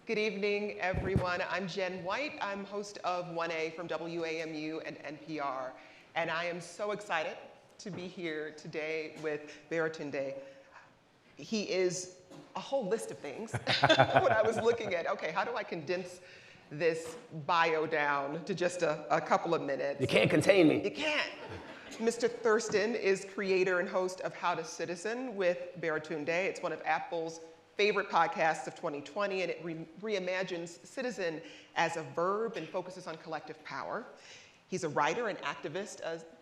Good evening, everyone. I'm Jenn White. I'm host of 1A from WAMU and NPR, and I am so excited to be here today with Baratunde. He is a whole list of things. When I was looking at, okay, how do I condense this bio down to just a couple of minutes? You can't contain me. You can't. Mr. Thurston is creator and host of How to Citizen with Baratunde. It's one of Apple's favorite podcasts of 2020, and it reimagines citizen as a verb and focuses on collective power. He's a writer and activist,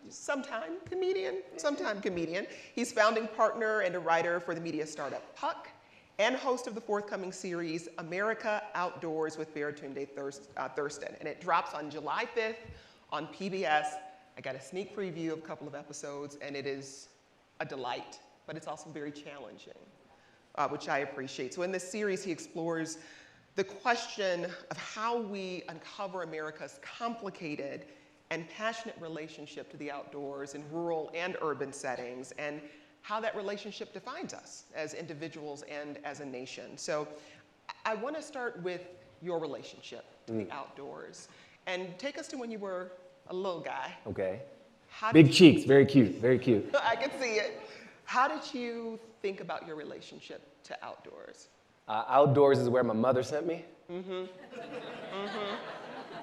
sometime comedian. He's founding partner and a writer for the media startup Puck, and host of the forthcoming series America Outdoors with Baratunde Thurston. And it drops on July 5th on PBS. I got a sneak preview of a couple of episodes, and it is a delight, but it's also very challenging. Which I appreciate. So in this series, he explores the question of how we uncover America's complicated and passionate relationship to the outdoors in rural and urban settings, and how that relationship defines us as individuals and as a nation. So I want to start with your relationship to the outdoors, and take us to when you were a little guy. Okay. Big cheeks, very cute, very cute. I can see it. How did you think about your relationship to outdoors? Outdoors is where my mother sent me.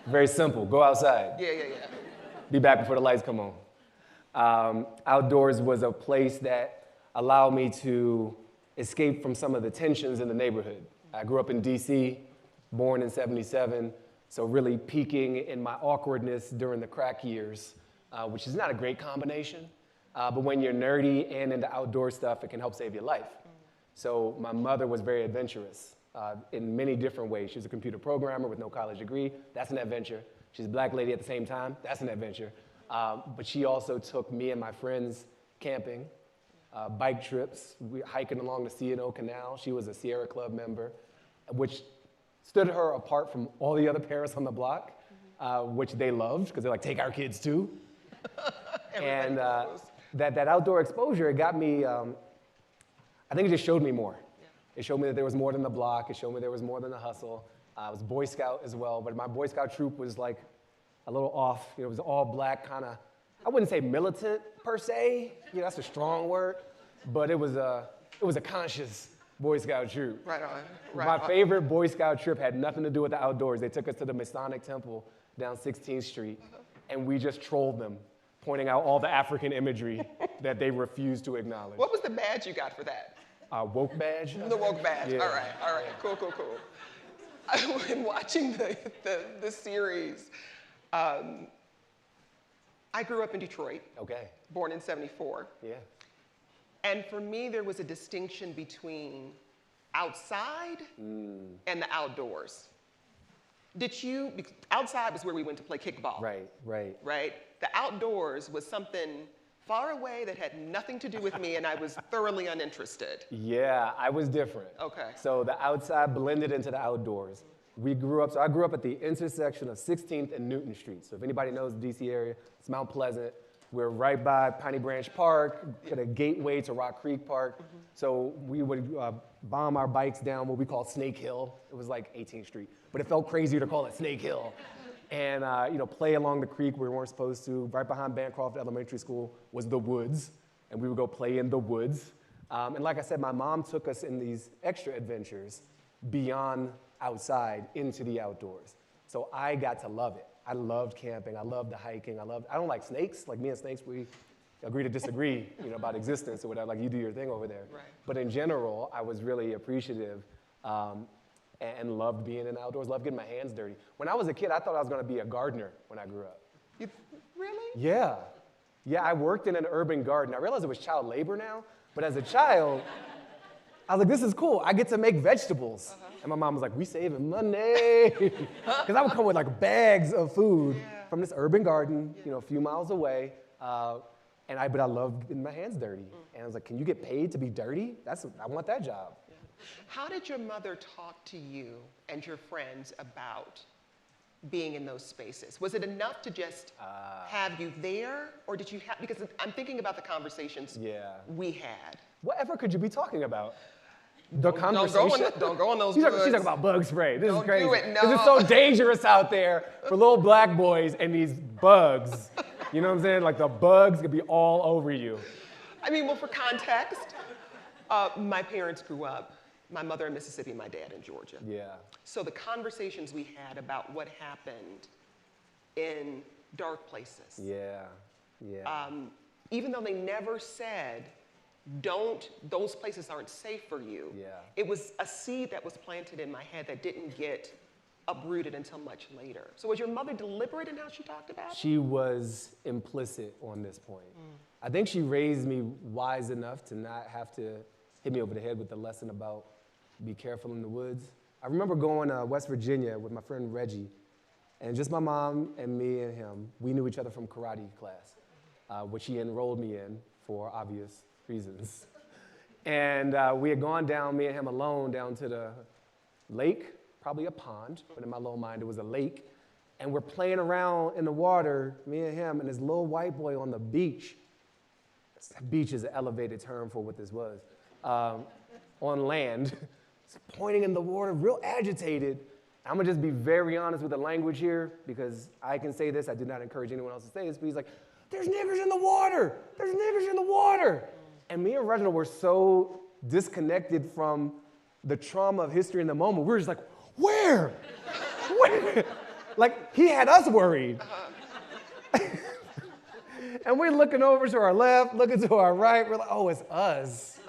Very simple, go outside. Yeah. Be back before the lights come on. Outdoors was a place that allowed me to escape from some of the tensions in the neighborhood. I grew up in DC, born in '77, so really peaking in my awkwardness during the crack years, which is not a great combination. But when you're nerdy and into outdoor stuff, it can help save your life. So my mother was very adventurous in many different ways. She was a computer programmer with no college degree. That's an adventure. She's a black lady at the same time. That's an adventure. But she also took me and my friends camping, bike trips, hiking along the C&O Canal. She was a Sierra Club member, which stood her apart from all the other parents on the block, which they loved, because they're like, take our kids too. And that outdoor exposure, it got me, I think it just showed me more. Yeah. It showed me that there was more than the block. It showed me there was more than the hustle. I was Boy Scout as well, but my Boy Scout troop was like a little off. You know, it was all black, kind of, I wouldn't say militant per se. You know, that's a strong word, but it was a conscious Boy Scout troop. Right on. My favorite Boy Scout trip had nothing to do with the outdoors. They took us to the Masonic Temple down 16th Street, and we just trolled them, pointing out all the African imagery that they refused to acknowledge. What was the badge you got for that? Woke badge? The woke badge, Yeah. all right, cool. When watching the series, I grew up in Detroit. Okay. Born in '74. Yeah. And for me, there was a distinction between outside and the outdoors. Outside was where we went to play kickball. Right. The outdoors was something far away that had nothing to do with me, and I was thoroughly uninterested. Yeah, I was different. Okay. So the outside blended into the outdoors. I grew up at the intersection of 16th and Newton Street. So if anybody knows the DC area, it's Mount Pleasant. We're right by Piney Branch Park, at a gateway to Rock Creek Park. So we would bomb our bikes down what we call Snake Hill. It was like 18th Street, but it felt crazier to call it Snake Hill. And play along the creek where we weren't supposed to. Right behind Bancroft Elementary School was the woods, and we would go play in the woods. And like I said, my mom took us in these extra adventures beyond outside into the outdoors. So I got to love it. I loved camping. I loved the hiking. I don't like snakes. Like me and snakes, we agree to disagree, about existence or whatever. Like you do your thing over there. Right. But in general, I was really appreciative. And loved being in the outdoors, loved getting my hands dirty. When I was a kid, I thought I was gonna be a gardener when I grew up. Really? Yeah, I worked in an urban garden. I realized it was child labor now, but as a child, I was like, this is cool. I get to make vegetables. And my mom was like, we saving money. Because I would come with like bags of food from this urban garden, a few miles away. But I loved getting my hands dirty. And I was like, can you get paid to be dirty? I want that job. How did your mother talk to you and your friends about being in those spaces? Was it enough to just have you there, or did you have, because I'm thinking about the conversations we had. Whatever could you be talking about? The conversation. Don't go on those She's woods. talking about bug spray. This Don't is crazy. do it, no. 'Cause it's so dangerous out there for little black boys and these bugs. You know what I'm saying? Like the bugs could be all over you. I mean, well, for context, my parents grew up, my mother in Mississippi, my dad in Georgia. Yeah. So the conversations we had about what happened in dark places, Yeah. Yeah. even though they never said, those places aren't safe for you, Yeah. it was a seed that was planted in my head that didn't get uprooted until much later. So was your mother deliberate in how she talked about it? She was implicit on this point. I think she raised me wise enough to not have to hit me over the head with the lesson about be careful in the woods. I remember going to West Virginia with my friend Reggie, and just my mom and me and him, we knew each other from karate class, which he enrolled me in for obvious reasons. And we had gone down, me and him alone, down to the lake, probably a pond, but in my little mind it was a lake. And we're playing around in the water, me and him, and this little white boy on the beach. Beach is an elevated term for what this was. On land, pointing in the water, real agitated. I'm gonna just be very honest with the language here because I can say this, I did not encourage anyone else to say this, but he's like, there's niggers in the water, there's niggers in the water. And me and Reginald were so disconnected from the trauma of history in the moment. We were just like, where? Where? Like, he had us worried. And we're looking over to our left, looking to our right, we're like, oh, it's us.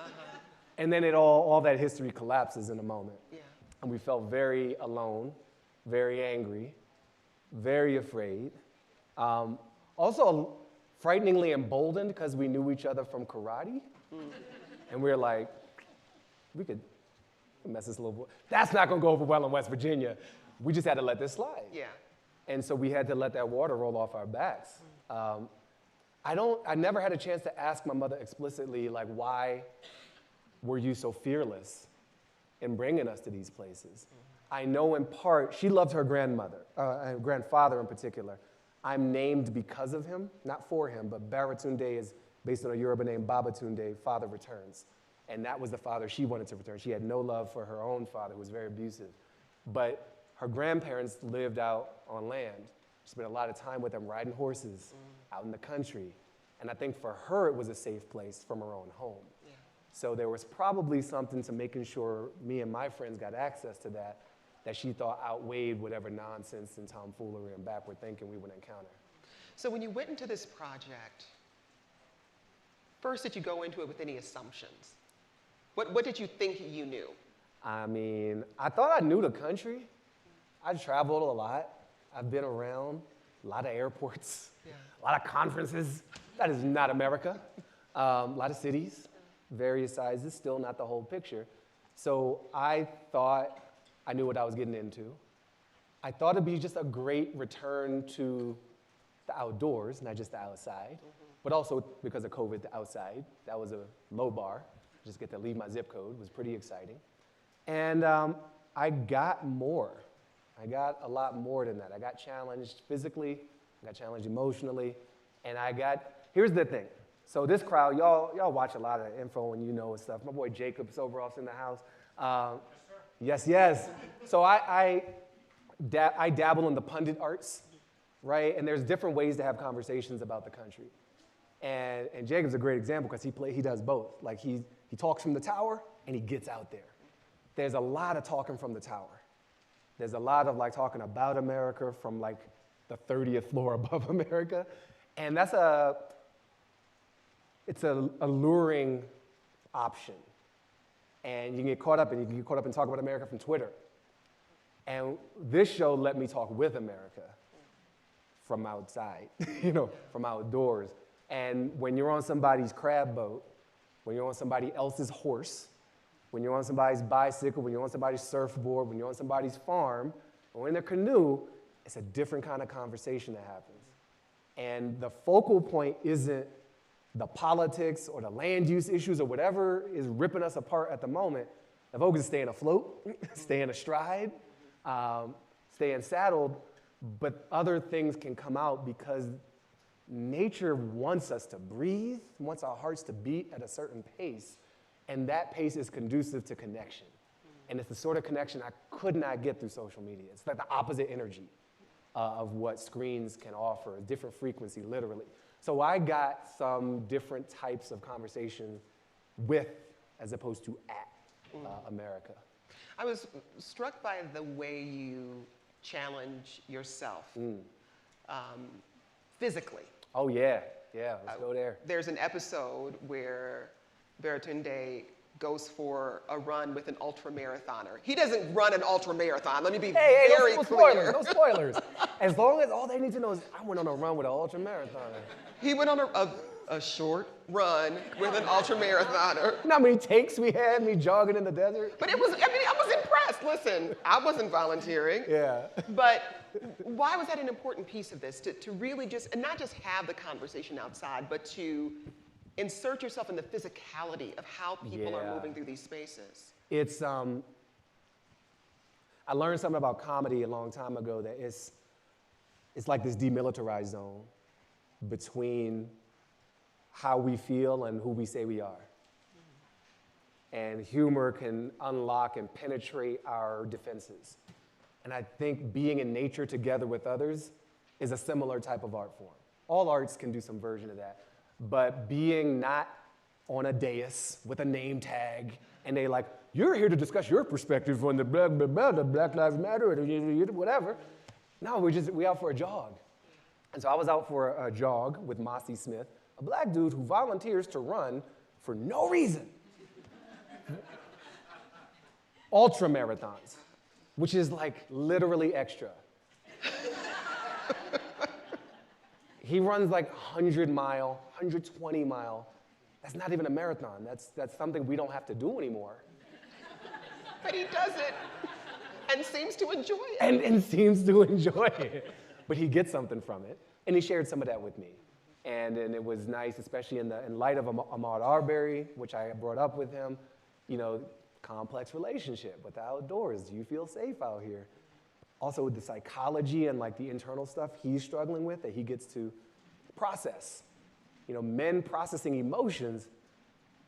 And then all that history collapses in a moment. Yeah. And we felt very alone, very angry, very afraid. Also frighteningly emboldened because we knew each other from karate. And we were like, we could mess this little boy. That's not gonna go over well in West Virginia. We just had to let this slide. Yeah. And so we had to let that water roll off our backs. I never had a chance to ask my mother explicitly, like, why were you so fearless in bringing us to these places? I know in part, she loved her grandmother, and grandfather in particular. I'm named because of him, not for him, but Baratunde is based on a Yoruba name, Babatunde, father returns. And that was the father she wanted to return. She had no love for her own father, who was very abusive. But her grandparents lived out on land. She spent a lot of time with them riding horses out in the country. And I think for her, it was a safe place from her own home. Yeah. So there was probably something to making sure me and my friends got access to that she thought outweighed whatever nonsense and tomfoolery and backward thinking we would encounter. So when you went into this project, first did you go into it with any assumptions? What did you think you knew? I mean, I thought I knew the country. I traveled a lot. I've been around a lot of airports, a lot of conferences. That is not America. A lot of cities, various sizes, still not the whole picture. So I thought I knew what I was getting into. I thought it'd be just a great return to the outdoors, not just the outside, but also because of COVID, the outside. That was a low bar. Just get to leave my zip code was pretty exciting. And I got more. I got a lot more than that. I got challenged physically, I got challenged emotionally, and here's the thing. So this crowd, y'all watch a lot of info and you know and stuff. My boy Jacob's over off in the house. Yes. So I dabble in the pundit arts, right? And there's different ways to have conversations about the country. And Jacob's a great example because he does both. Like he talks from the tower and he gets out there. There's a lot of talking from the tower. There's a lot of like talking about America from like the 30th floor above America. And it's an alluring option. And you can get caught up and talk about America from Twitter. And this show let me talk with America from outside, from outdoors. And when you're on somebody's crab boat, when you're on somebody else's horse, when you're on somebody's bicycle, when you're on somebody's surfboard, when you're on somebody's farm, or in their canoe, it's a different kind of conversation that happens. And the focal point isn't the politics or the land use issues or whatever is ripping us apart at the moment. The focus is staying afloat, staying astride, staying saddled, but other things can come out because nature wants us to breathe, wants our hearts to beat at a certain pace. And that pace is conducive to connection. And it's the sort of connection I could not get through social media. It's like the opposite energy of what screens can offer, a different frequency, literally. So I got some different types of conversation with, as opposed to at, America. I was struck by the way you challenge yourself physically. Oh yeah, let's go there. There's an episode where Baratunde goes for a run with an ultramarathoner. He doesn't run an ultramarathon. Let me be very no clear. Spoilers, no spoilers. As long as all they need to know is I went on a run with an ultramarathoner. He went on a short run with an ultramarathoner. You know how many takes we had, me jogging in the desert? But I was impressed. Listen, I wasn't volunteering. Yeah. But why was that an important piece of this? To really just, and not just have the conversation outside, but to insert yourself in the physicality of how people are moving through these spaces. It's, I learned something about comedy a long time ago that it's like this demilitarized zone between how we feel and who we say we are. And humor can unlock and penetrate our defenses. And I think being in nature together with others is a similar type of art form. All arts can do some version of that. But being not on a dais with a name tag, and they like, you're here to discuss your perspective on the Black Lives Matter, whatever. No, we out for a jog. And so I was out for a jog with Mossy Smith, a black dude who volunteers to run for no reason. Ultra marathons, which is like literally extra. He runs like 100-mile, 120-mile. That's not even a marathon. That's something we don't have to do anymore. But he does it and seems to enjoy it. And seems to enjoy it. But he gets something from it. And he shared some of that with me. And it was nice, especially in light of Ahmaud Arbery, which I brought up with him, complex relationship with the outdoors. Do you feel safe out here? Also with the psychology and like the internal stuff he's struggling with that he gets to process. Men processing emotions,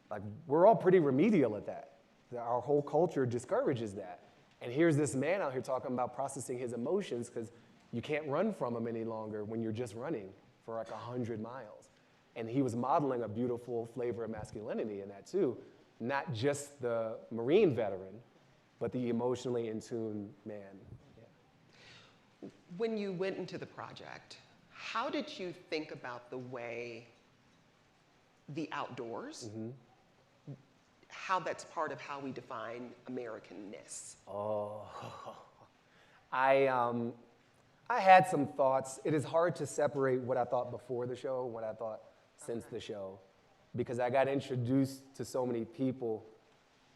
like we're all pretty remedial at that. Our whole culture discourages that. And here's this man out here talking about processing his emotions because you can't run from them any longer when you're just running for like 100 miles. And he was modeling a beautiful flavor of masculinity in that too. Not just the Marine veteran, but the emotionally in tune man. Yeah. When you went into the project, how did you think about the way the outdoors, how that's part of how we define American-ness? Oh, I had some thoughts. It is hard to separate what I thought before the show and what I thought since the show, because I got introduced to so many people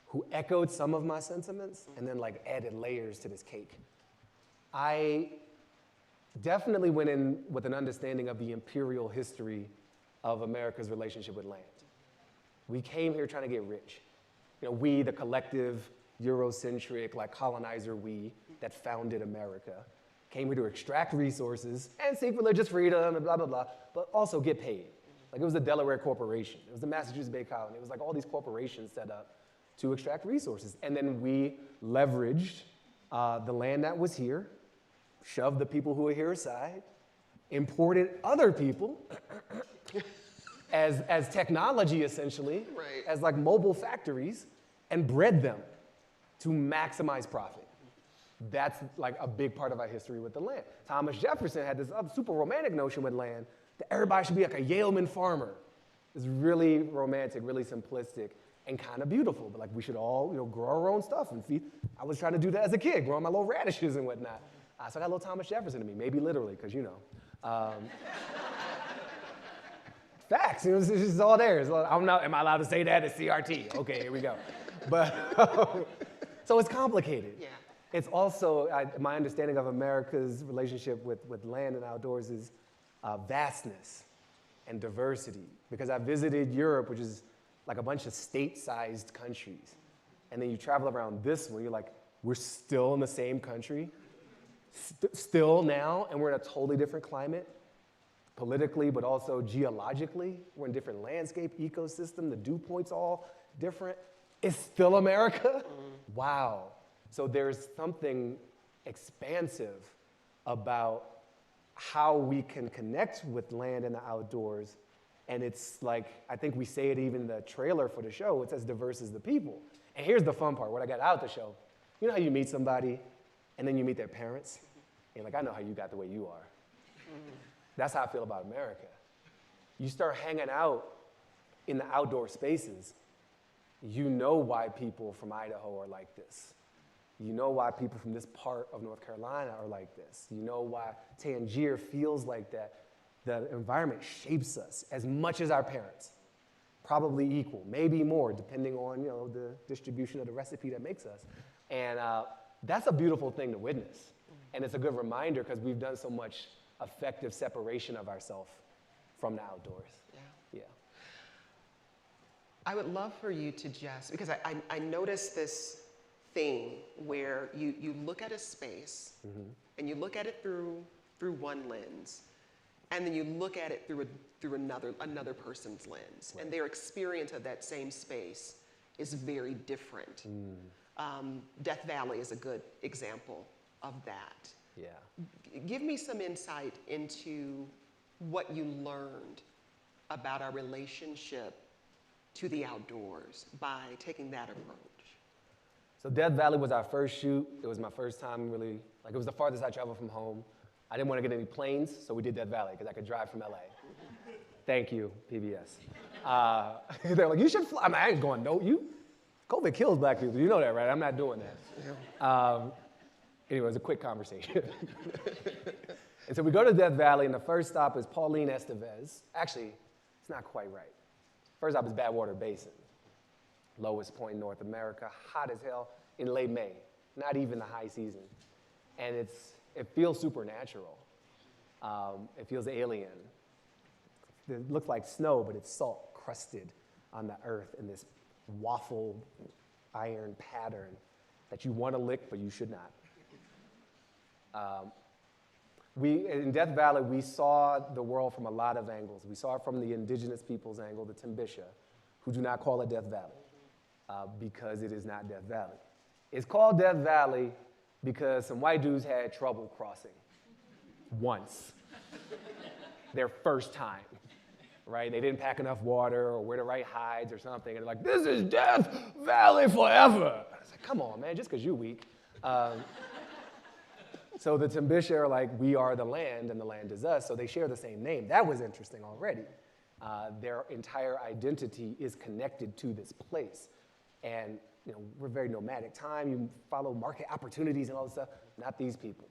who echoed some of my sentiments and then like added layers to this cake. I definitely went in with an understanding of the imperial history of America's relationship with land. We came here trying to get rich. We, the collective, Eurocentric, like colonizer we that founded America, came here to extract resources and seek religious freedom and blah, blah, blah, but also get paid. Like it was the Delaware Corporation. It was the Massachusetts Bay Colony. It was like all these corporations set up to extract resources. And then we leveraged the land that was here, shoved the people who were here aside, imported other people as technology essentially, right, as like mobile factories, and bred them to maximize profit. That's like a big part of our history with the land. Thomas Jefferson had this super romantic notion with land that everybody should be like a yeoman farmer. It's really romantic, really simplistic, and kind of beautiful. But like we should all, grow our own stuff and feed. I was trying to do that as a kid, growing my little radishes and whatnot. So I got a little Thomas Jefferson in me, maybe literally, because facts. It's just all there. Am I allowed to say that? It's CRT. Okay, here we go. But so it's complicated. Yeah. It's also, my understanding of America's relationship with land and outdoors is vastness and diversity. Because I visited Europe, which is like a bunch of state-sized countries. And then you travel around this one, you're like, we're still in the same country, still now, and we're in a totally different climate, politically, but also geologically. We're in a different landscape, ecosystem, the dew points all different. It's still America? Wow. So there's something expansive about how we can connect with land and the outdoors. And it's like, I think we say it even in the trailer for the show, it's as diverse as the people. And here's the fun part, what I got out the show. You know how you meet somebody and then you meet their parents? And you're like, I know how you got the way you are. That's how I feel about America. You start hanging out in the outdoor spaces, you know why people from Idaho are like this. You know why people from this part of North Carolina are like this. You know why Tangier feels like that. The environment shapes us as much as our parents, probably equal, maybe more, depending on the distribution of the recipe that makes us. And that's a beautiful thing to witness. And it's a good reminder because we've done so much effective separation of ourselves from the outdoors. Yeah. I would love for you to just, because I noticed this thing where you look at a space and you look at it through one lens, and then you look at it through another person's lens, and their experience of that same space is very different. Death Valley is a good example of that. Yeah. Give me some insight into what you learned about our relationship to the outdoors by taking that approach. So Death Valley was our first shoot. It was my first time really, it was the farthest I traveled from home. I didn't want to get any planes, so we did Death Valley because I could drive from LA. Thank you, PBS. They're like, you should fly. I ain't going, no, COVID kills black people. You know that, right? I'm not doing that. Yeah. Anyway, it was a quick conversation. And so we go to Death Valley, and the first stop is Pauline Estevez. Actually, it's not quite right. First stop is Badwater Basin. Lowest point in North America, hot as hell in late May, not even the high season. And it feels supernatural. It feels alien. It looks like snow, but it's salt crusted on the earth in this waffle iron pattern that you want to lick, but you should not. In Death Valley, we saw the world from a lot of angles. We saw it from the indigenous people's angle, the Timbisha, who do not call it Death Valley because it is not Death Valley. It's called Death Valley because some white dudes had trouble crossing once, their first time, right? They didn't pack enough water or wear the right hides or something, and they're like, this is Death Valley forever. I was like, come on, man, just because you're weak. So the Timbisha are like, we are the land and the land is us, so they share the same name. That was interesting already. Their entire identity is connected to this place. And we're very nomadic time. You follow market opportunities and all this stuff. Not these people.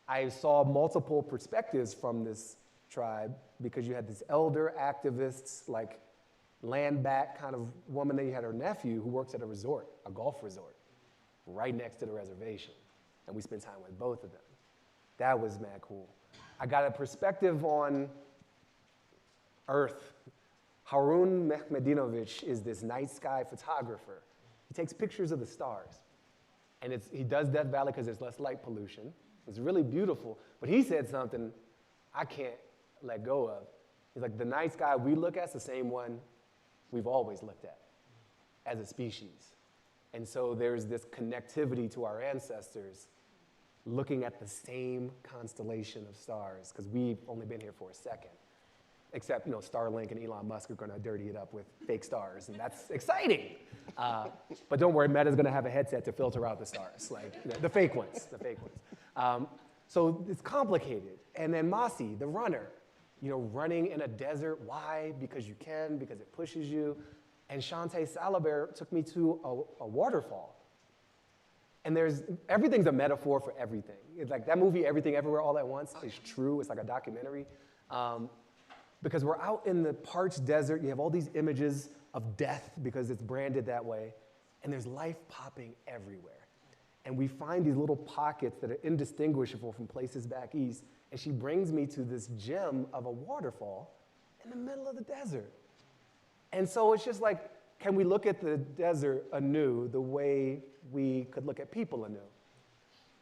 I saw multiple perspectives from this tribe because you had these elder activists, like land back kind of woman, then you had her nephew who works at a resort, a golf resort, right next to the reservation. And we spent time with both of them. That was mad cool. I got a perspective on Earth. Harun Mehmedinovic is this night sky photographer. He takes pictures of the stars. And he does Death Valley because there's less light pollution. It's really beautiful. But he said something I can't let go of. He's like, the night sky we look at is the same one we've always looked at as a species. And so there's this connectivity to our ancestors looking at the same constellation of stars because we've only been here for a second. Except, Starlink and Elon Musk are going to dirty it up with fake stars, and that's exciting. But don't worry, Meta's going to have a headset to filter out the stars, the fake ones, so it's complicated. And then Masi, the runner, running in a desert. Why? Because you can, because it pushes you. And Shantae Salabert took me to a waterfall. And everything's a metaphor for everything. It's like that movie, Everything Everywhere All at Once, is true. It's like a documentary. Because we're out in the parched desert. You have all these images of death because it's branded that way. And there's life popping everywhere. And we find these little pockets that are indistinguishable from places back east. And she brings me to this gem of a waterfall in the middle of the desert. And so it's just like, can we look at the desert anew the way we could look at people anew?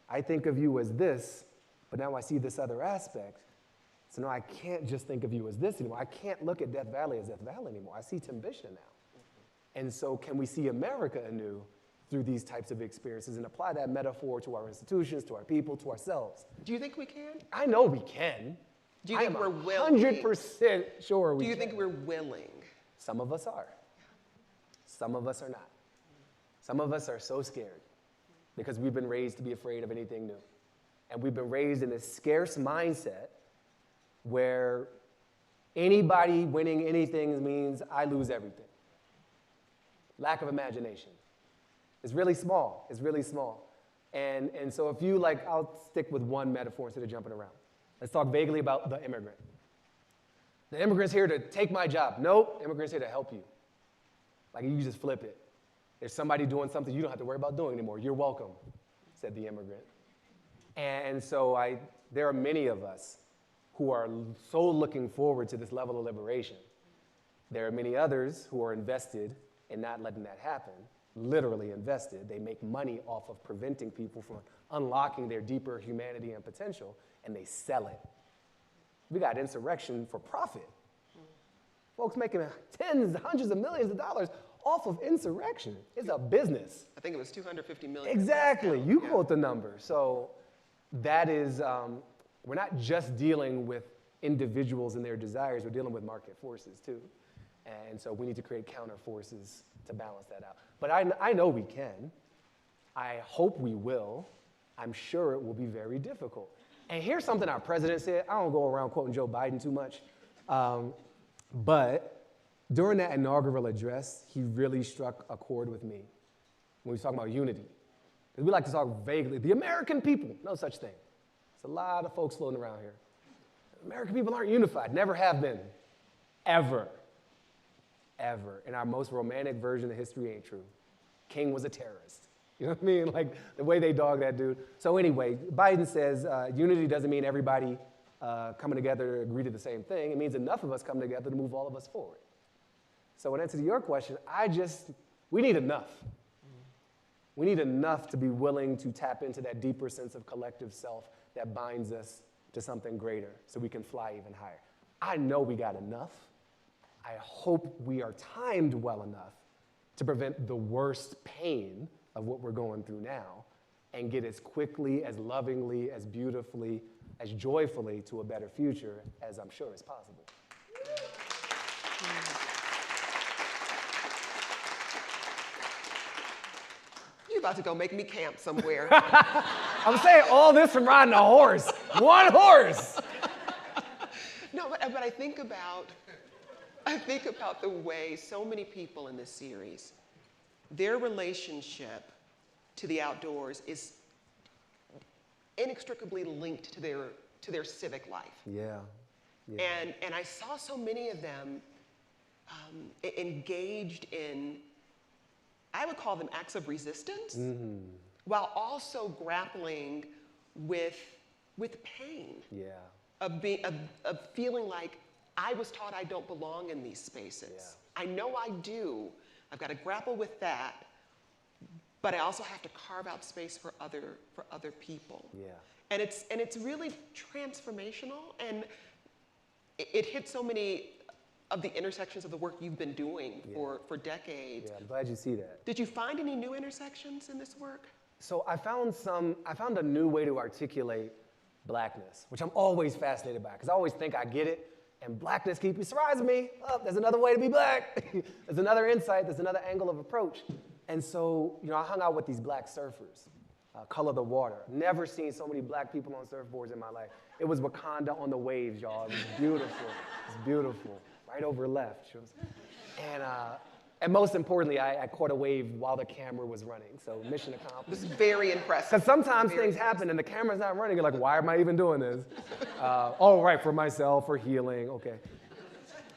I think of you as this, but now I see this other aspect. So now I can't just think of you as this anymore. I can't look at Death Valley as Death Valley anymore. I see Timbisha now. And so can we see America anew through these types of experiences and apply that metaphor to our institutions, to our people, to ourselves? Do you think we can? I know we can. Do you think I'm we're willing? 100% sure we Do you can. think we're willing? Some of us are. Some of us are not. Some of us are so scared because we've been raised to be afraid of anything new. And we've been raised in this scarce mindset where anybody winning anything means I lose everything. Lack of imagination. It's really small. It's really small. And so if you I'll stick with one metaphor instead of jumping around. Let's talk vaguely about the immigrant. The immigrant's here to take my job. Nope, immigrant's here to help you. You just flip it. There's somebody doing something you don't have to worry about doing anymore. You're welcome, said the immigrant. And so there are many of us who are so looking forward to this level of liberation. There are many others who are invested in not letting that happen, literally invested. They make money off of preventing people from unlocking their deeper humanity and potential, and they sell it. We got insurrection for profit. Folks making tens, hundreds of millions of dollars off of insurrection. It's a business. I think it was 250 million. Exactly. You quote the number. So that is, we're not just dealing with individuals and their desires, we're dealing with market forces too. And so we need to create counter forces to balance that out. But I know we can. I hope we will. I'm sure it will be very difficult. And here's something our president said. I don't go around quoting Joe Biden too much. But during that inaugural address, he really struck a chord with me when we was talking about unity. Because we like to talk vaguely. The American people, no such thing. There's a lot of folks floating around here. American people aren't unified, never have been, ever. Ever. And our most romantic version of history ain't true. King was a terrorist. You know what I mean? The way they dog that dude. So anyway, Biden says unity doesn't mean everybody coming together to agree to the same thing. It means enough of us come together to move all of us forward. So in answer to your question, we need enough. We need enough to be willing to tap into that deeper sense of collective self that binds us to something greater so we can fly even higher. I know we got enough. I hope we are timed well enough to prevent the worst pain of what we're going through now and get as quickly, as lovingly, as beautifully, as joyfully to a better future as I'm sure is possible. You're about to go make me camp somewhere. I'm saying all this from riding a horse. One horse. No, but I think about the way so many people in this series, their relationship to the outdoors is inextricably linked to their civic life. Yeah. And I saw so many of them engaged in, I would call them acts of resistance, while also grappling with pain. Yeah. Of feeling like I was taught I don't belong in these spaces. Yeah. I know I do. I've got to grapple with that, but I also have to carve out space for other people. Yeah. And it's really transformational, and it hits so many of the intersections of the work you've been doing for decades. Yeah, I'm glad you see that. Did you find any new intersections in this work? So I found a new way to articulate blackness, which I'm always fascinated by, because I always think I get it, and blackness keeps surprising me. Oh, there's another way to be black. There's another insight, there's another angle of approach. And so, I hung out with these black surfers, Color the Water. Never seen so many black people on surfboards in my life. It was Wakanda on the waves, y'all. It was beautiful. It was beautiful. Right over left. And most importantly, I caught a wave while the camera was running. So mission accomplished. This is very impressive. Because sometimes things happen and the camera's not running. You're like, why am I even doing this? Oh, right, for myself, for healing, okay.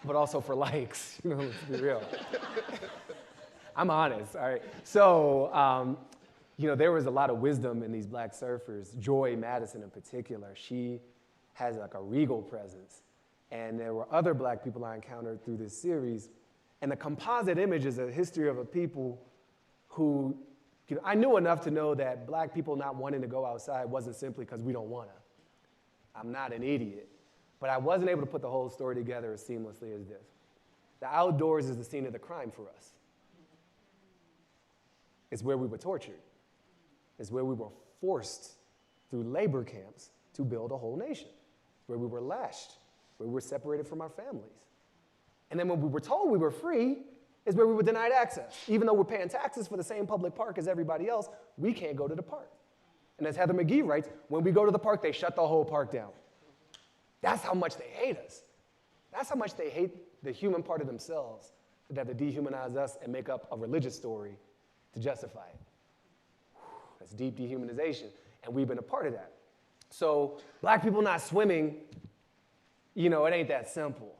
But also for likes, let's be real. I'm honest, all right. So, there was a lot of wisdom in these black surfers. Joy Madison in particular, she has a regal presence. And there were other black people I encountered through this series. And the composite image is a history of a people who, I knew enough to know that black people not wanting to go outside wasn't simply because we don't want to. I'm not an idiot. But I wasn't able to put the whole story together as seamlessly as this. The outdoors is the scene of the crime for us. It's where we were tortured. It's where we were forced through labor camps to build a whole nation, where we were lashed, where we were separated from our families. And then when we were told we were free, is where we were denied access. Even though we're paying taxes for the same public park as everybody else, we can't go to the park. And as Heather McGee writes, when we go to the park, they shut the whole park down. That's how much they hate us. That's how much they hate the human part of themselves, that they have to dehumanize us and make up a religious story to justify it. That's deep dehumanization, and we've been a part of that. So black people not swimming, it ain't that simple.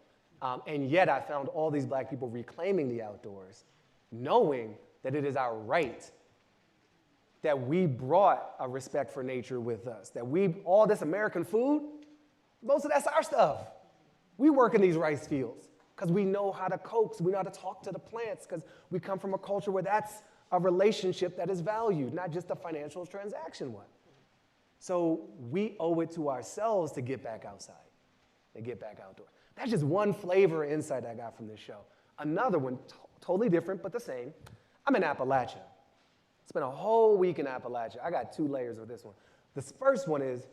And yet I found all these black people reclaiming the outdoors, knowing that it is our right, that we brought a respect for nature with us, that all this American food, most of that's our stuff. We work in these rice fields because we know how to coax, we know how to talk to the plants, because we come from a culture where that's a relationship that is valued, not just a financial transaction one. So we owe it to ourselves to get back outside and get back outdoors. That's just one flavor of insight I got from this show. Another one, totally different but the same. I'm in Appalachia. Spent a whole week in Appalachia. I got 2 layers of this one. The first one is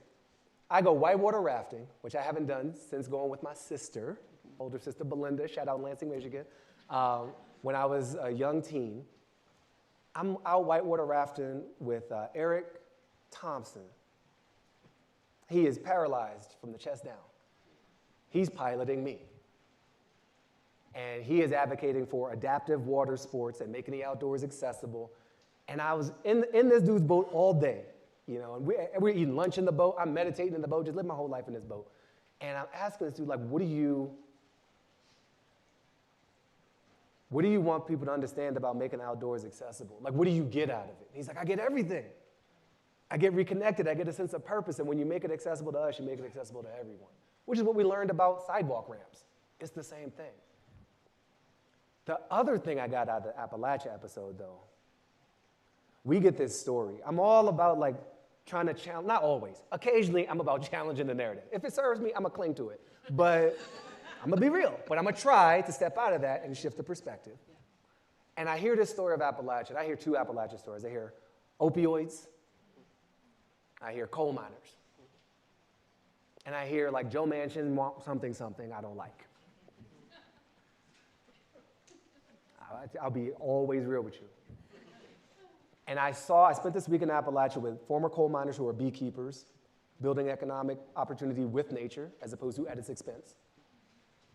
I go whitewater rafting, which I haven't done since going with my sister, older sister Belinda, shout out Lansing, Michigan, when I was a young teen. I'm out whitewater rafting with Eric Thompson. He is paralyzed from the chest down. He's piloting me. And he is advocating for adaptive water sports and making the outdoors accessible. And I was in this dude's boat all day, and we're eating lunch in the boat. I'm meditating in the boat, just living my whole life in this boat. And I'm asking this dude, what do you want people to understand about making outdoors accessible? What do you get out of it? And he's like, I get everything. I get reconnected. I get a sense of purpose. And when you make it accessible to us, you make it accessible to everyone, which is what we learned about sidewalk ramps. It's the same thing. The other thing I got out of the Appalachia episode, though, we get this story. I'm all about trying to challenge, not always. Occasionally, I'm about challenging the narrative. If it serves me, I'm gonna cling to it. But I'm gonna be real. But I'm gonna try to step out of that and shift the perspective. And I hear this story of Appalachia. I hear 2 Appalachia stories. I hear opioids. I hear coal miners. And I hear Joe Manchin want something I don't like. I'll be always real with you. And I spent this week in Appalachia with former coal miners who are beekeepers, building economic opportunity with nature as opposed to at its expense.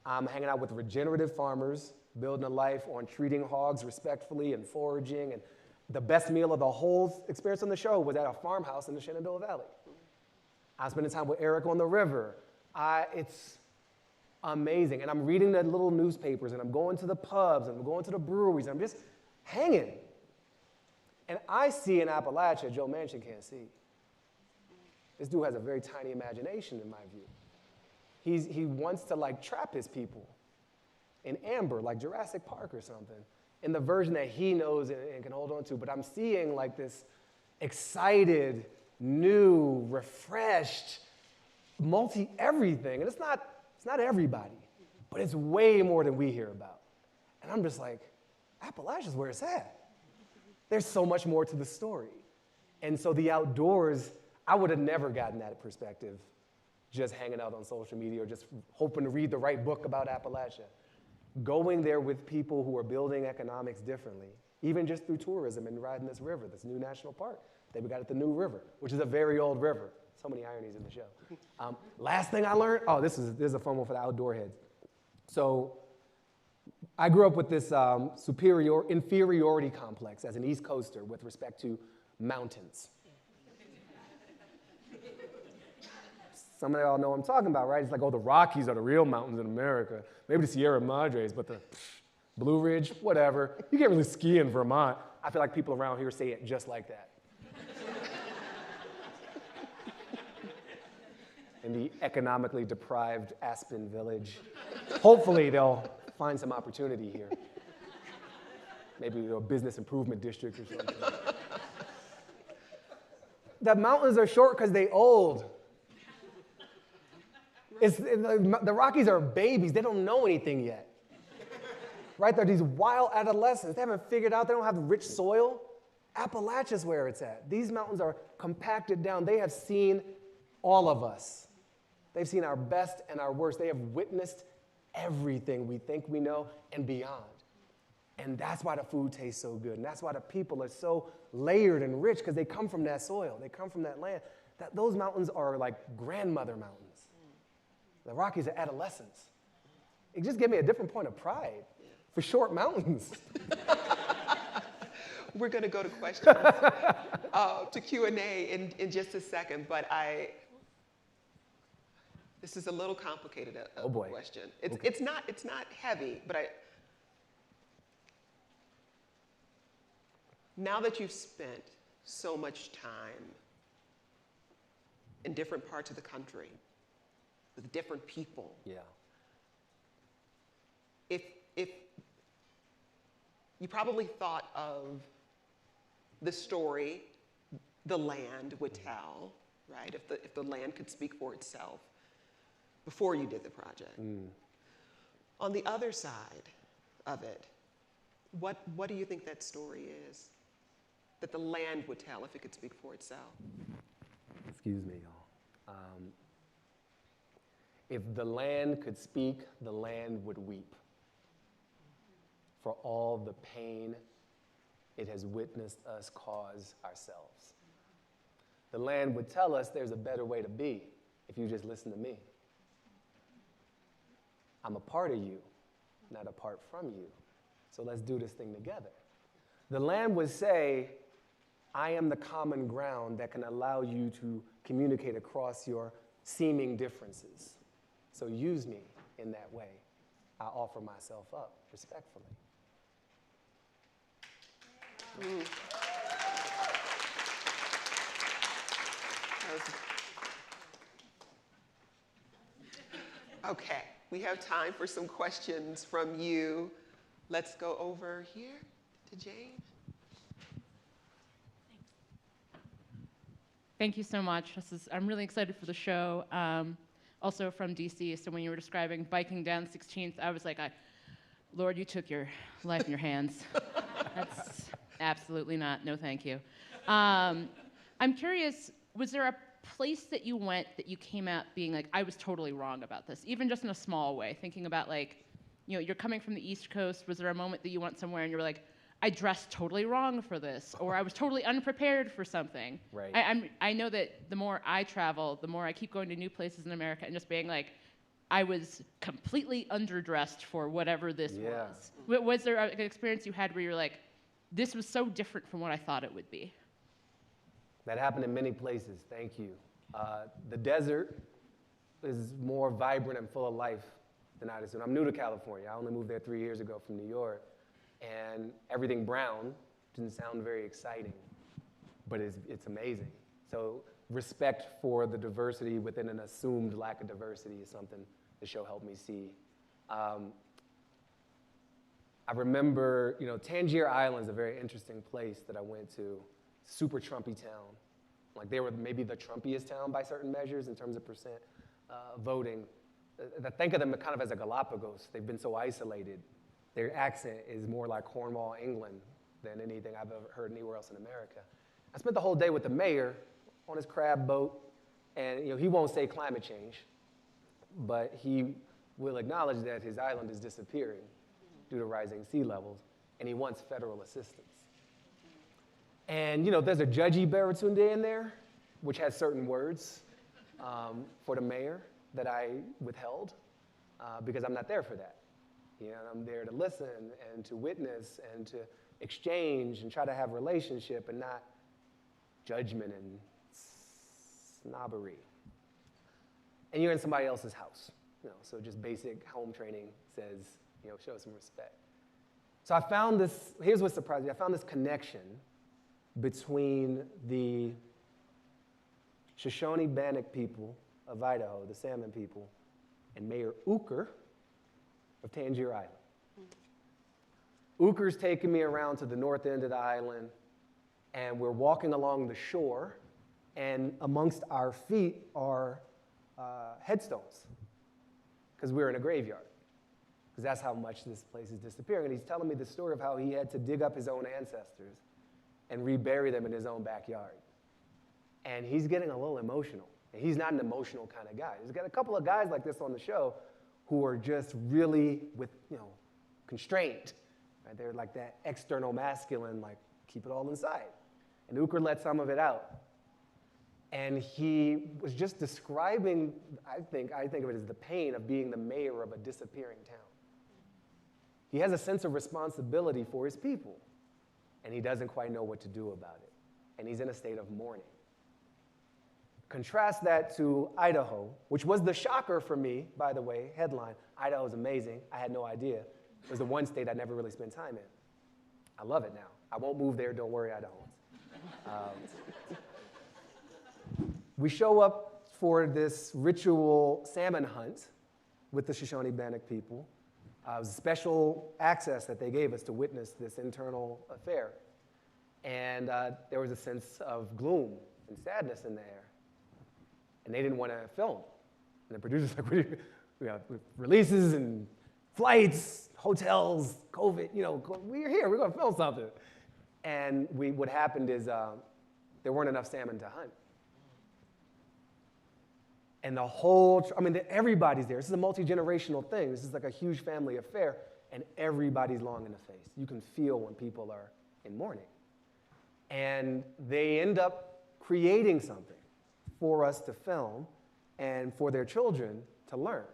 I'm hanging out with regenerative farmers, building a life on treating hogs respectfully and foraging. And the best meal of the whole experience on the show was at a farmhouse in the Shenandoah Valley. I'm spending time with Eric on the river. It's amazing. And I'm reading the little newspapers, and I'm going to the pubs, and I'm going to the breweries, and I'm just hanging. And I see in Appalachia Joe Manchin can't see. This dude has a very tiny imagination, in my view. He wants to trap his people in amber, like Jurassic Park or something, in the version that he knows and can hold on to. But I'm seeing this excited, new, refreshed, multi-everything. And it's not everybody, but it's way more than we hear about. And I'm just Appalachia's where it's at. There's so much more to the story. And so the outdoors, I would have never gotten that perspective just hanging out on social media or just hoping to read the right book about Appalachia. Going there with people who are building economics differently, even just through tourism and riding this river, this new national park that we got at the New River, which is a very old river. So many ironies in the show. Last thing I learned, this is a fun one for the outdoor heads. So I grew up with this inferiority complex as an East Coaster with respect to mountains. Some of y'all know what I'm talking about, right? It's the Rockies are the real mountains in America. Maybe the Sierra Madres, but the Blue Ridge, whatever. You can't really ski in Vermont. I feel like people around here say it just like that. In the economically deprived Aspen village. Hopefully they'll find some opportunity here. Maybe a business improvement district or something. The mountains are short because they old. The Rockies are babies. They don't know anything yet. Right? They're these wild adolescents. They haven't figured out. They don't have rich soil. Appalachia's where it's at. These mountains are compacted down. They have seen all of us. They've seen our best and our worst. They have witnessed everything we think we know and beyond. And that's why the food tastes so good. And that's why the people are so layered and rich, because they come from that soil. They come from that land. Those mountains are like grandmother mountains. The Rockies are adolescents. It just gave me a different point of pride for short mountains. We're going to go to questions, to Q&A in just a second, but this is a little complicated question. It's not heavy, but now that you've spent so much time in different parts of the country with different people, if you probably thought of the story the land would tell, right? If the land could speak for itself before you did the project. On the other side of it, what do you think that story is that the land would tell if it could speak for itself? Excuse me, y'all. If the land could speak, the land would weep for all the pain it has witnessed us cause ourselves. The land would tell us there's a better way to be if you just listen to me. I'm a part of you, not apart from you. So let's do this thing together. The land would say, I am the common ground that can allow you to communicate across your seeming differences. So use me in that way. I offer myself up respectfully. Okay, we have time for some questions from you. Let's go over here to Jane. Thank you so much. I'm really excited for the show. Also from DC, so when you were describing biking down 16th, I was like, Lord, you took your life in your hands. That's absolutely not. No, thank you. I'm curious, was there a place that you went that you came out being like, I was totally wrong about this, even just in a small way, thinking about like, you're coming from the East Coast. Was there a moment that you went somewhere and you were like, I dressed totally wrong for this, or I was totally unprepared for something? Right. I know that the more I travel, the more I keep going to new places in America and just being like, I was completely underdressed for whatever this was. Was there an experience you had where you're like, this was so different from what I thought it would be? That happened in many places, thank you. The desert is more vibrant and full of life than I assumed. I'm new to California. I only moved there 3 years ago from New York. And everything brown didn't sound very exciting, but it's amazing. So respect for the diversity within an assumed lack of diversity is something the show helped me see. I remember, Tangier Island is a very interesting place that I went to. Super Trumpy town. Like they were maybe the Trumpiest town by certain measures in terms of percent voting. I think of them kind of as a Galapagos. They've been so isolated. Their accent is more like Cornwall, England, than anything I've ever heard anywhere else in America. I spent the whole day with the mayor on his crab boat, and he won't say climate change, but he will acknowledge that his island is disappearing due to rising sea levels, and he wants federal assistance. And there's a judgy Baratunde in there, which has certain words for the mayor that I withheld because I'm not there for that. I'm there to listen and to witness and to exchange and try to have relationship and not judgment and snobbery. And you're in somebody else's house, so just basic home training says, show some respect. So I found this, here's what surprised me. I found this connection between the Shoshone-Bannock people of Idaho, the Salmon people, and Mayor Uker of Tangier Island. Uker's taking me around to the north end of the island, and we're walking along the shore, and amongst our feet are headstones, because we're in a graveyard, because that's how much this place is disappearing. And he's telling me the story of how he had to dig up his own ancestors and rebury them in his own backyard. And he's getting a little emotional. And he's not an emotional kind of guy. He's got a couple of guys like this on the show who are just really constrained. Right? They're like that external masculine, like, keep it all inside. And Uker let some of it out. And he was just describing, I think of it as the pain of being the mayor of a disappearing town. He has a sense of responsibility for his people, and he doesn't quite know what to do about it. And he's in a state of mourning. Contrast that to Idaho, which was the shocker for me, by the way, headline. Idaho is amazing. I had no idea. It was the one state I never really spent time in. I love it now. I won't move there, don't worry, Idahoans. We show up for this ritual salmon hunt with the Shoshone-Bannock people. It was special access that they gave us to witness this internal affair. And there was a sense of gloom and sadness in the air. And they didn't want to film. And the producers were like, we got releases and flights, hotels, COVID, we're here, we're going to film something. And what happened is there weren't enough salmon to hunt. And everybody's there. This is a multi-generational thing. This is like a huge family affair, and everybody's long in the face. You can feel when people are in mourning. And they end up creating something for us to film and for their children to learn,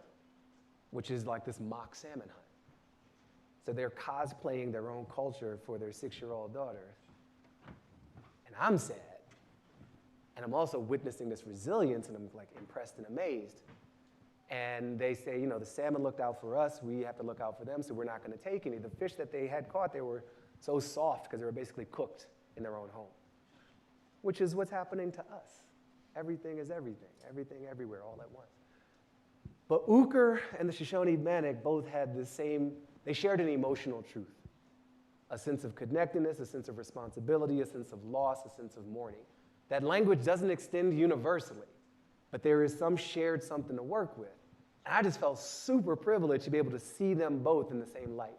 which is like this mock salmon hunt. So they're cosplaying their own culture for their 6-year-old daughter. And I'm sad. And I'm also witnessing this resilience, and I'm like impressed and amazed. And they say, the salmon looked out for us, we have to look out for them, so we're not going to take any. The fish that they had caught, they were so soft because they were basically cooked in their own home, which is what's happening to us. Everything is everything everywhere, all at once. But Uker and the Shoshone-Bannock both had they shared an emotional truth, a sense of connectedness, a sense of responsibility, a sense of loss, a sense of mourning. That language doesn't extend universally, but there is some shared something to work with. And I just felt super privileged to be able to see them both in the same light,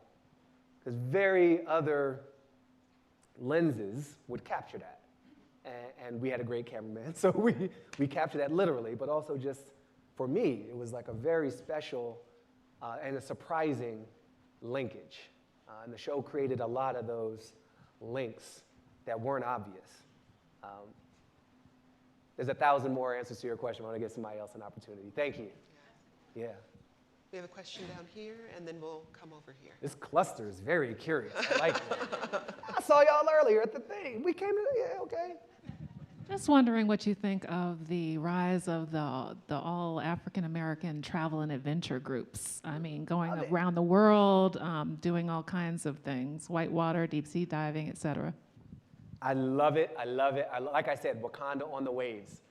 because very other lenses would capture that. And we had a great cameraman, so we captured that literally, but also just, for me, it was like a very special and a surprising linkage. And the show created a lot of those links that weren't obvious. There's 1,000 more answers to your question. I want to give somebody else an opportunity. Thank you. Yeah. We have a question down here, and then we'll come over here. This cluster is very curious. I like that. I saw y'all earlier at the thing. We came to, yeah, okay. Just wondering what you think of the rise of the all African American travel and adventure groups. I mean, going around the world, doing all kinds of things, whitewater, deep sea diving, et cetera. I love it. Like I said, Wakanda on the waves.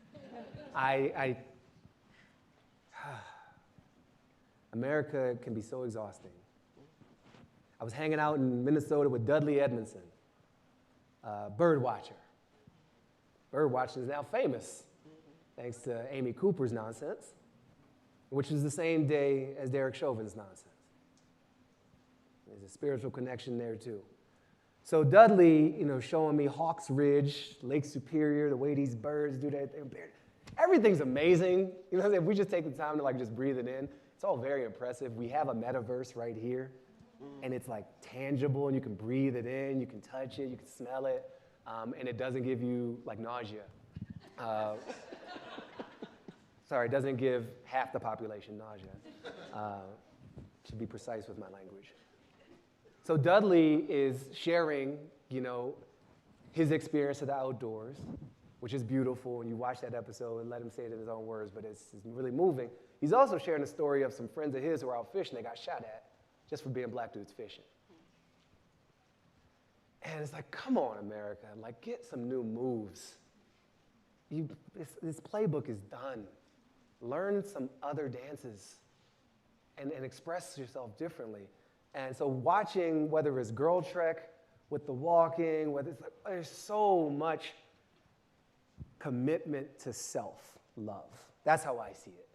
America can be so exhausting. I was hanging out in Minnesota with Dudley Edmondson, bird watcher. Bird watching is now famous, thanks to Amy Cooper's nonsense, which is the same day as Derek Chauvin's nonsense. There's a spiritual connection there too. So Dudley, showing me Hawks Ridge, Lake Superior, the way these birds do that. Everything's amazing. If we just take the time to just breathe it in, it's all very impressive. We have a metaverse right here, and it's tangible, and you can breathe it in, you can touch it, you can smell it, and it doesn't give you nausea. Sorry, it doesn't give half the population nausea. Should be precise with my language. So Dudley is sharing, his experience of the outdoors, which is beautiful, and you watch that episode and let him say it in his own words, but it's really moving. He's also sharing a story of some friends of his who were out fishing. They got shot at just for being black dudes fishing. And it's come on, America, get some new moves. This playbook is done. Learn some other dances and express yourself differently. And so watching, whether it's Girl Trek with the walking, whether it's there's so much commitment to self-love. That's how I see it.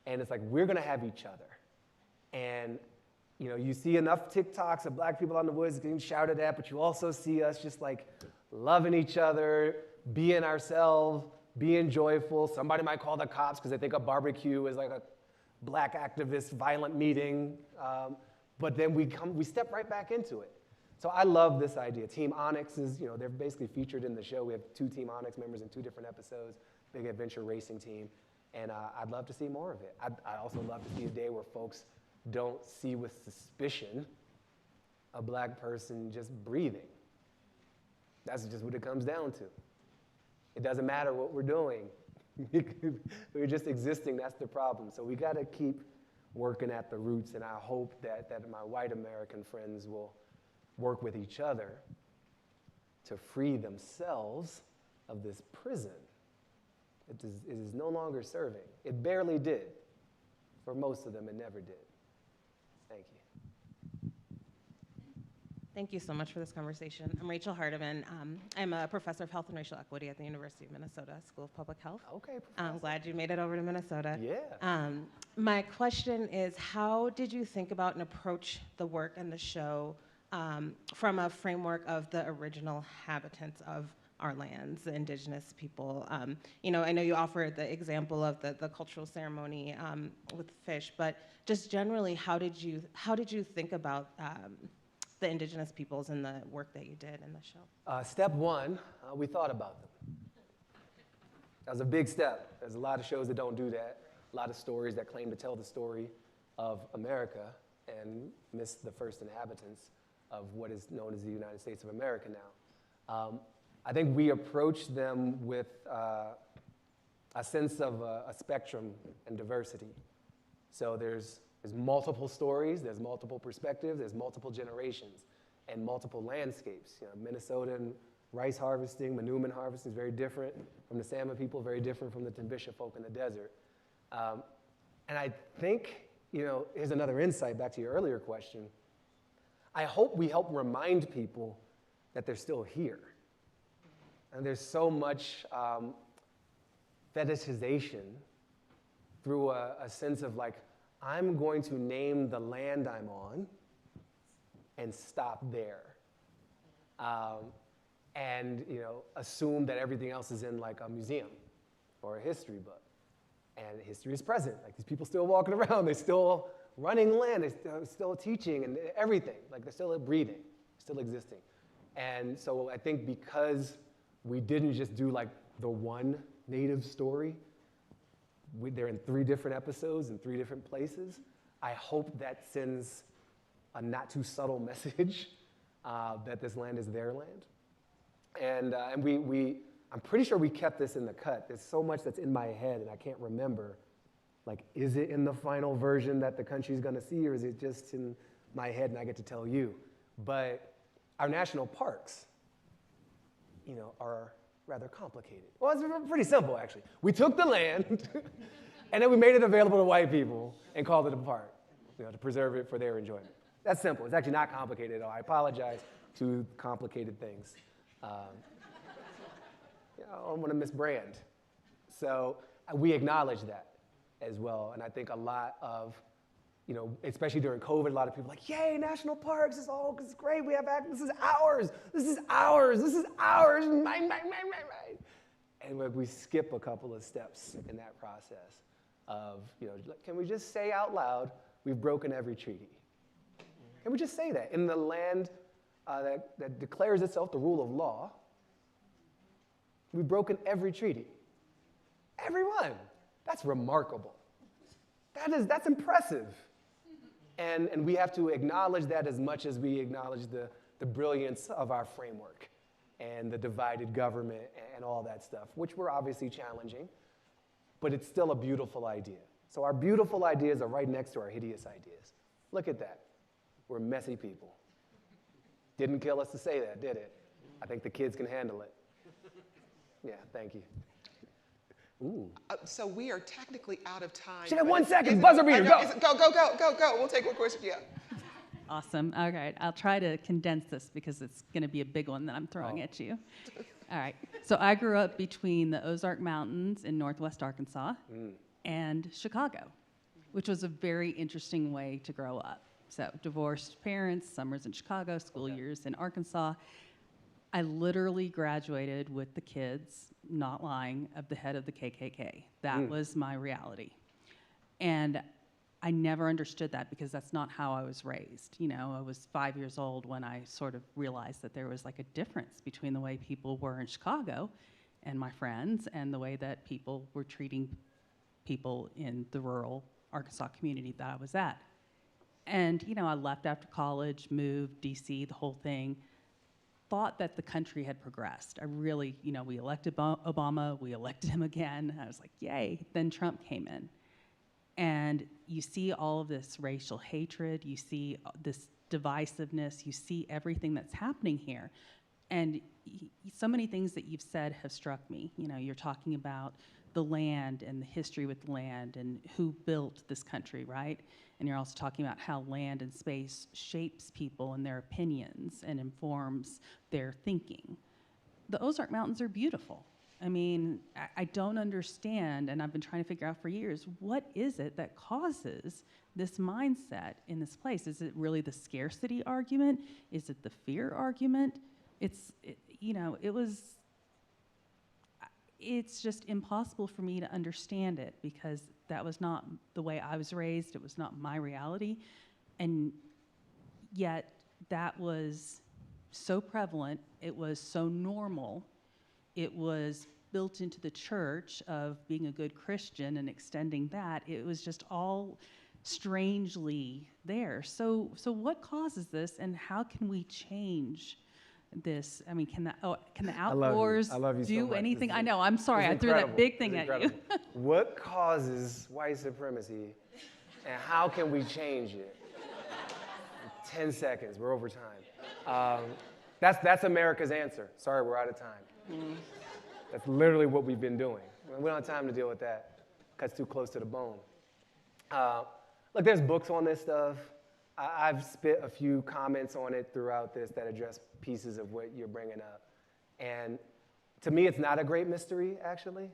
And it's we're going to have each other. And, you see enough TikToks of black people out in the woods getting shouted at, but you also see us just loving each other, being ourselves, being joyful. Somebody might call the cops because they think a barbecue is like a black activist violent meeting, but then we step right back into it. So I love this idea. Team Onyx is, they're basically featured in the show. We have 2 Team Onyx members in 2 different episodes, big adventure racing team, and I'd love to see more of it. I'd also love to see a day where folks don't see with suspicion a black person just breathing. That's just what it comes down to. It doesn't matter what we're doing. We're just existing, that's the problem. So we gotta keep working at the roots, and I hope that my white American friends will work with each other to free themselves of this prison. It is no longer serving. It barely did. For most of them, it never did. Thank you. Thank you so much for this conversation. I'm Rachel Hardiman. I'm a professor of health and racial equity at the University of Minnesota School of Public Health. Okay, Professor. I'm glad you made it over to Minnesota. Yeah. My question is, how did you think about and approach the work and the show from a framework of the original habitants of our lands, the indigenous people? I know you offered the example of the cultural ceremony with fish, but just generally, how did you think about the indigenous peoples and the work that you did in the show? Step 1, we thought about them. That was a big step. There's a lot of shows that don't do that, a lot of stories that claim to tell the story of America and miss the first inhabitants of what is known as the United States of America now. I think we approached them with a sense of a spectrum and diversity. So there's multiple stories, there's multiple perspectives, there's multiple generations, and multiple landscapes. Minnesota and rice harvesting, Manuman harvesting is very different from the Sama people, very different from the Timbisha folk in the desert. And I think, here's another insight back to your earlier question. I hope we help remind people that they're still here. And there's so much fetishization through a sense of like, I'm going to name the land I'm on and stop there. And assume that everything else is in like a museum or a history book. And history is present. Like these people still walking around, they're still running land, they're still teaching and everything. Like they're still breathing, still existing. And so I think because we didn't just do like the one native story, they're in 3 different episodes in 3 different places. I hope that sends a not too subtle message that this land is their land. And I'm pretty sure we kept this in the cut. There's so much that's in my head and I can't remember. Like, is it in the final version that the country's gonna see, or is it just in my head and I get to tell you? But our national parks, are rather complicated. Well, it's pretty simple, actually. We took the land, and then we made it available to white people and called it a park, to preserve it for their enjoyment. That's simple. It's actually not complicated at all. I apologize to complicated things. I don't want to misbrand. So we acknowledge that as well, and I think a lot of, especially during COVID, a lot of people are like, yay, national parks, it's great, we have access, this is ours, mine. And we skip a couple of steps in that process of, can we just say out loud, we've broken every treaty? Can we just say that? In the land that declares itself the rule of law, we've broken every treaty. Everyone. That's remarkable. That's impressive. And we have to acknowledge that as much as we acknowledge the brilliance of our framework and the divided government and all that stuff, which we're obviously challenging, but it's still a beautiful idea. So our beautiful ideas are right next to our hideous ideas. Look at that. We're messy people. Didn't kill us to say that, did it? I think the kids can handle it. Yeah, thank you. Ooh. So we are technically out of time. She got 1 second, buzzer beater, go. Go. We'll take one question, yeah. Awesome, all right. I'll try to condense this because it's gonna be a big one that I'm throwing at you. All right, so I grew up between the Ozark Mountains in Northwest Arkansas and Chicago, which was a very interesting way to grow up. So divorced parents, summers in Chicago, school years in Arkansas. I literally graduated with the kids, not lying, of the head of the KKK. That was my reality. And I never understood that because that's not how I was raised. You know, I was 5 years old when I sort of realized that there was like a difference between the way people were in Chicago and my friends and the way that people were treating people in the rural Arkansas community that I was at. And, you know, I left after college, moved, DC, the whole thing, thought that the country had progressed. I really, you know, we elected Obama, we elected him again. I was like, yay. Then Trump came in. And you see all of this racial hatred, you see this divisiveness, you see everything that's happening here. And so many things that you've said have struck me. You know, you're talking about the land and the history with the land and who built this country, right? And you're also talking about how land and space shapes people and their opinions and informs their thinking. The Ozark Mountains are beautiful. I mean, I don't understand, and I've been trying to figure out for years, what is it that causes this mindset in this place? Is it really the scarcity argument? Is it the fear argument? It's just impossible for me to understand it because that was not the way I was raised. It was not my reality. And yet that was so prevalent. It was so normal. It was built into the church of being a good Christian and extending that. It was just all strangely there. So what causes this, and how can we change this? I mean, can the outdoors do anything? I know, I'm sorry, I threw that big thing at you. What causes white supremacy, and how can we change it? 10 seconds, we're over time. That's America's answer. Sorry, we're out of time. That's literally what we've been doing. We don't have time to deal with that. Cuts too close to the bone. Look, there's books on this stuff. I've spit a few comments on it throughout this that address pieces of what you're bringing up. And to me, it's not a great mystery, actually.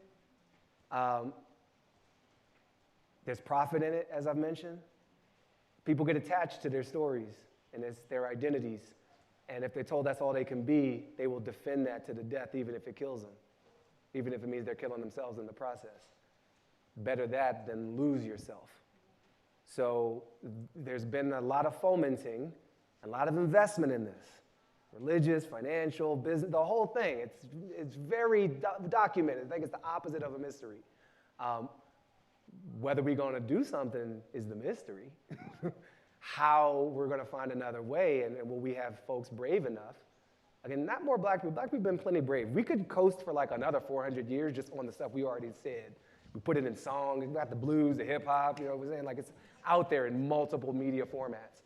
There's profit in it, as I've mentioned. People get attached to their stories and their identities. And if they're told that's all they can be, they will defend that to the death, even if it kills them, even if it means they're killing themselves in the process. Better that than lose yourself. So there's been a lot of fomenting, a lot of investment in this. Religious, financial, business, the whole thing. It's very documented. I think it's the opposite of a mystery. Whether we're going to do something is the mystery. How we're going to find another way, and will we have folks brave enough? Again, not more black people. Black people have been plenty brave. We could coast for like another 400 years just on the stuff we already said. We put it in song. We got the blues, the hip hop. You know what we're saying? Like it's out there in multiple media formats.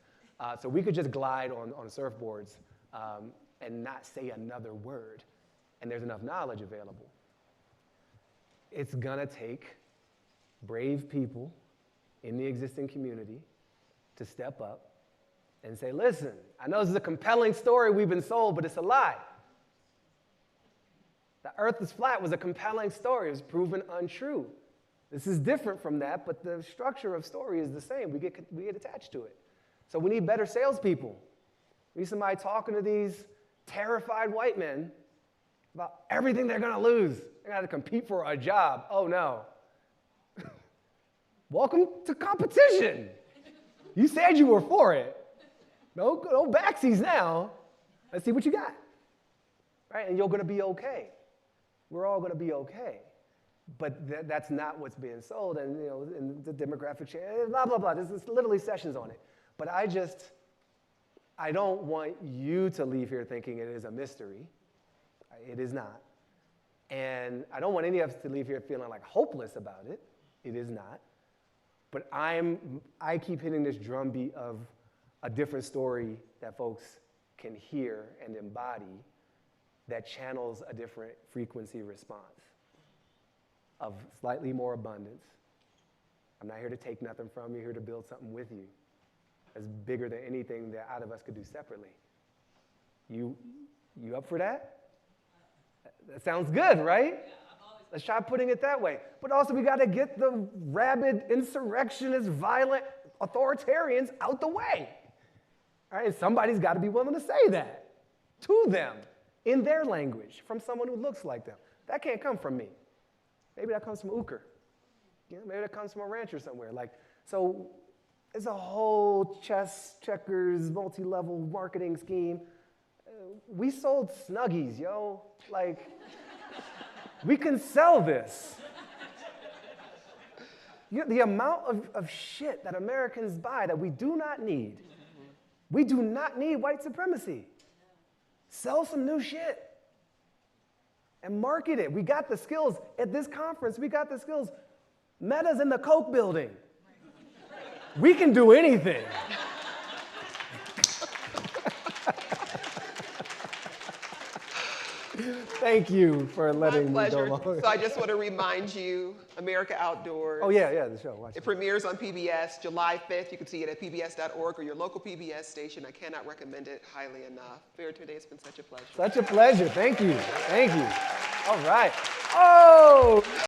So we could just glide on surfboards and not say another word, and there's enough knowledge available. It's gonna take brave people in the existing community to step up and say, listen, I know this is a compelling story we've been sold, but it's a lie. The earth is flat was a compelling story. It was proven untrue. This is different from that, but the structure of story is the same. We get attached to it. So we need better salespeople. We need somebody talking to these terrified white men about everything they're gonna lose. They're gonna have to compete for a job. Oh no. Welcome to competition. You said you were for it. No backsies now. Let's see what you got. Right? And you're going to be okay. We're all going to be okay. But that's not what's being sold. And, you know, and the demographic change, blah, blah, blah. There's literally sessions on it. But I don't want you to leave here thinking it is a mystery. It is not. And I don't want any of us to leave here feeling like hopeless about it. It is not. But I keep hitting this drumbeat of a different story that folks can hear and embody that channels a different frequency response of slightly more abundance. I'm not here to take nothing from you, here to build something with you that's bigger than anything that either of us could do separately. You up for that? That sounds good, right? Let's try putting it that way. But also we got to get the rabid, insurrectionist, violent authoritarians out the way. All right? And somebody's got to be willing to say that to them in their language from someone who looks like them. That can't come from me. Maybe that comes from Uker. Maybe that comes from a rancher somewhere. So it's a whole chess, checkers, multi-level marketing scheme. We sold Snuggies, yo. We can sell this. The amount of shit that Americans buy that we do not need. We do not need white supremacy. Sell some new shit and market it. We got the skills. At this conference, we got the skills. Meta's in the Coke building. We can do anything. Thank you for letting me go long. So I just want to remind you, America Outdoors. Oh, yeah, the show. Watch it premieres on PBS July 5th. You can see it at pbs.org or your local PBS station. I cannot recommend it highly enough. Baratunde, it's been such a pleasure. Such a pleasure. Thank you. Thank you. All right. Oh!